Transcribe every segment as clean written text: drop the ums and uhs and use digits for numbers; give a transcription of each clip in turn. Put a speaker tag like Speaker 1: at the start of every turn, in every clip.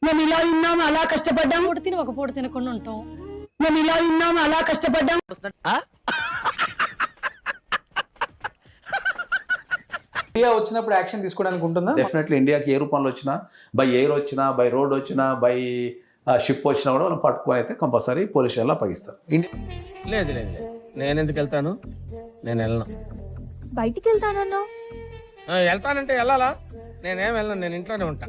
Speaker 1: మేము ఇలా ఉన్నాము అలా కష్టపడ్డాం,
Speaker 2: పూట తిని ఒక పూట తినకుండా ఉంటాం.
Speaker 1: మేము ఇలా ఉన్నాము అలా కష్టపడ్డాం.
Speaker 3: ఇండియా వచ్చినప్పుడు యాక్షన్ తీసుకోవడానికి ఉంటుందా?
Speaker 4: డెఫినెట్లీ ఇండియాకి ఏ రూపంలో వచ్చినా, బై ఎయిర్ వచ్చినా, బై రోడ్ వచ్చినా, బై షిప్ వచ్చినా కూడా మనం పట్టుకొని అయితే కంపల్సరీ పోలీస్ స్టేషన్లో అప్పగిస్తారు.
Speaker 5: లేదు లేదు లేదు, నేను ఎందుకు వెళ్తాను? నేను వెళ్ళను.
Speaker 6: బయటికి వెళ్తానన్నా
Speaker 5: వెళ్తానంటే వెళ్ళాలా? నేనేం వెళ్ళను, నేను ఇంట్లోనే ఉంటా.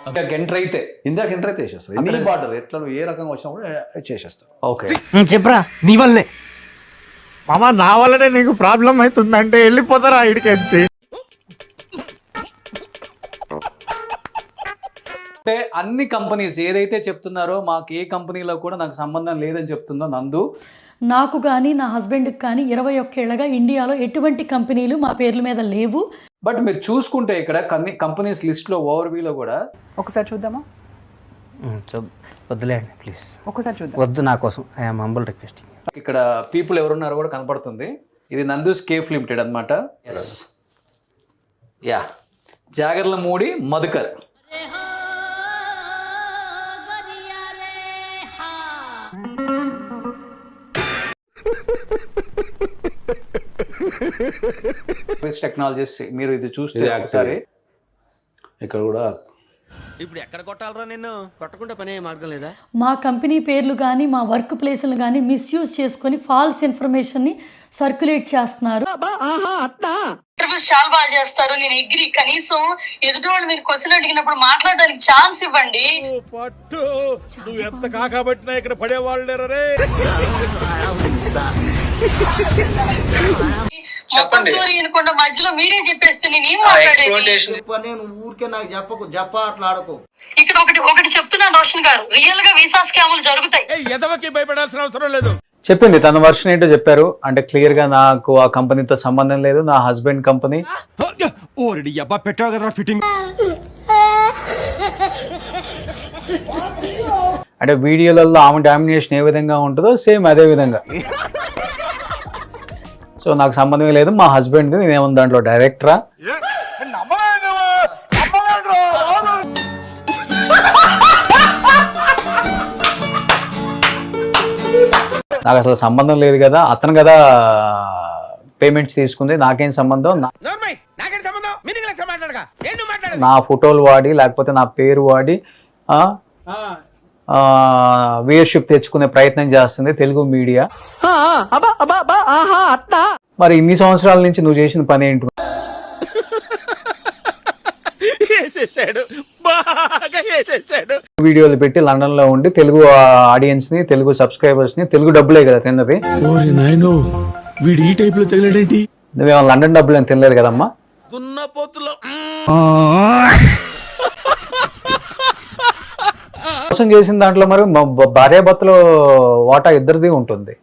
Speaker 3: ఇండియాకి ఎంటర్ అయితే
Speaker 4: వేసేస్తారు. ఎనీ బార్డర్ ఎట్లా నువ్వు ఏ రకంగా వచ్చినా కూడా చేసేస్తారు.
Speaker 3: ఓకే,
Speaker 7: చెప్పరా నీ వల్లనే మామ, నా వల్లనే నీకు ప్రాబ్లం అవుతుందంటే వెళ్ళిపోతారా ఇడికి వచ్చి.
Speaker 3: అంటే అన్ని కంపెనీస్ ఏదైతే చెప్తున్నారో మాకు ఏ కంపెనీలో కూడా నాకు సంబంధం లేదని చెప్తుందో నందు,
Speaker 2: నాకు కానీ నా హస్బెండ్కి కానీ 21 ఏళ్ళగా ఇండియాలో ఎటువంటి కంపెనీలు మా పేర్ల మీద లేవు.
Speaker 3: బట్ మీరు చూసుకుంటే ఇక్కడ కంపెనీస్ లిస్ట్లో ఓవర్వ్యూలో కూడా
Speaker 8: ఒకసారి చూద్దామా?
Speaker 7: వద్దులేండి ప్లీజ్,
Speaker 8: ఒకసారి చూద్దాం.
Speaker 7: వద్దు, నా కోసం ఐఎమ్ హంబుల్ రిక్వెస్టింగ్.
Speaker 3: ఇక్కడ పీపుల్ ఎవరున్నారో కూడా కనపడుతుంది. ఇది నందూస్ కేఫ్ లిమిటెడ్ అనమాట. యా, జాగర్లమూడి మధుకర్. టెక్నాలజీస్ మీరు ఇది చూస్తే ఒకసారి
Speaker 4: ఇక్కడ కూడా
Speaker 5: ఇప్పుడు ఎక్కడ కొట్టాలరా? నిన్ను కొట్టకుండా పని మార్గం లేదా?
Speaker 2: మా కంపెనీ పేర్లు కానీ మా వర్క్ ప్లేస్లు కానీ మిస్యూజ్ చేసుకొని ఫాల్స్ ఇన్ఫర్మేషన్ని సర్క్యులేట్ చేస్తున్నారు.
Speaker 9: ఇంటర్వ్యూస్ చాలా బాగా చేస్తారు, నేను ఎగ్రీ. కనీసం ఎదుటి వాళ్ళు మీరు క్వశ్చన్ అడిగినప్పుడు మాట్లాడడానికి ఛాన్స్ ఇవ్వండి.
Speaker 5: పట్టు నువ్వు ఎంత కాకబట్టినా ఇక్కడ పడేవాళ్ళు
Speaker 9: మొత్తం స్టోరీ అనుకుంటా మధ్యలో మీరే చెప్పేస్తే నేనేం మాట్లాడేది?
Speaker 10: నేను ఊరికే నాకు చెప్పకు, చెప్పా అట్లా ఆడకు.
Speaker 9: ఇక్కడ ఒకటి చెప్తున్నాను రోషన్ గారు, రియల్ గా వీసా స్కాములు జరుగుతాయి.
Speaker 5: ఎదవకి భయపడాల్సిన అవసరం లేదు.
Speaker 3: చెప్పింది తన వర్షన్ ఏంటో చెప్పారు. అంటే క్లియర్ గా నాకు ఆ కంపెనీతో సంబంధం లేదు, నా హస్బెండ్ కంపెనీ.
Speaker 7: పెట్టావు కదా ఫిట్టింగ్.
Speaker 3: అంటే వీడియోలలో ఆమె డామినేషన్ ఏ విధంగా ఉంటుందో సేమ్ అదే విధంగా. సో నాకు సంబంధమే లేదు, మా హస్బెండ్కి నేనేమన్నా దాంట్లో డైరెక్టరా? నాకు అసలు సంబంధం లేదు కదా, అతను కదా పేమెంట్స్ తీసుకుంది, నాకేం సంబంధం? నా ఫోటోలు వాడి లేకపోతే నా పేరు వాడి వ్యూయర్షిప్ తెచ్చుకునే ప్రయత్నం చేస్తుంది తెలుగు మీడియా. మరి ఇన్ని సంవత్సరాల నుంచి నువ్వు చేసిన పని ఏంటి? వీడియోలు పెట్టి లండన్ లో ఉండి తెలుగు ఆడియన్స్ ని, తెలుగు సబ్స్క్రైబర్స్ ని, తెలుగు డబ్బులే కదా తిన్నది. నువ్వేమో లండన్ డబ్బులు అని తినలేదు కదమ్మా. మోసం చేసిన దాంట్లో మరి భార్యాభర్తలో వాటా ఇద్దరిది ఉంటుంది.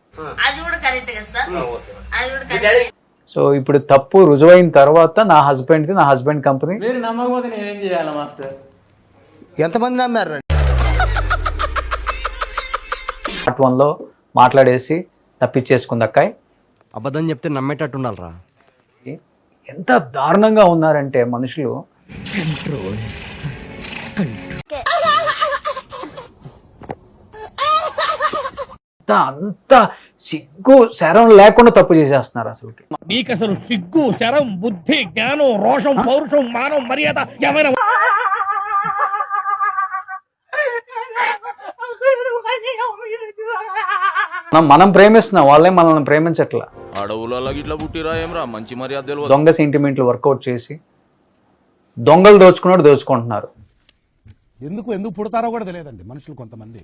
Speaker 3: సో ఇప్పుడు తప్పు రుజువైన తర్వాత నా హస్బెండ్ కి, నా హస్బెండ్ కంపెనీ.
Speaker 1: మీరు నమ్మకపోతే నేనేం చేయాలి మాస్టర్?
Speaker 10: ఎంతమంది నమ్మారు?
Speaker 3: పార్ట్ 1 లో మాట్లాడేసి తప్పించేసుకుంది అక్కాయ్.
Speaker 7: అబద్ధం చెప్తే నమ్మేటట్టు ఉండాలిరా.
Speaker 3: ఎంత దారుణంగా ఉన్నారంటే మనుషులు. అంత సిగ్గు శరం లేకుండా తప్పు చేసేస్తున్నారు. అసలు
Speaker 5: నీకు అసలు సిగ్గు, శరం, బుద్ధి, జ్ఞానం, రోషం, పౌరుషం, మానం, మర్యాద ఏమైనా?
Speaker 3: మనం ప్రేమిస్తున్నాం, వాళ్ళే మనల్ని ప్రేమించట్లా.
Speaker 5: అడవులలో ఇట్లా పుట్టిరా ఏమరా, మంచి మర్యాద.
Speaker 3: దొంగ సెంటిమెంట్లు వర్కౌట్ చేసి దొంగలు దోచుకున్నట్టు దోచుకుంటున్నారు.
Speaker 11: ఎందుకు పుడతారో కూడా తెలియదండి మనుషులు కొంతమంది.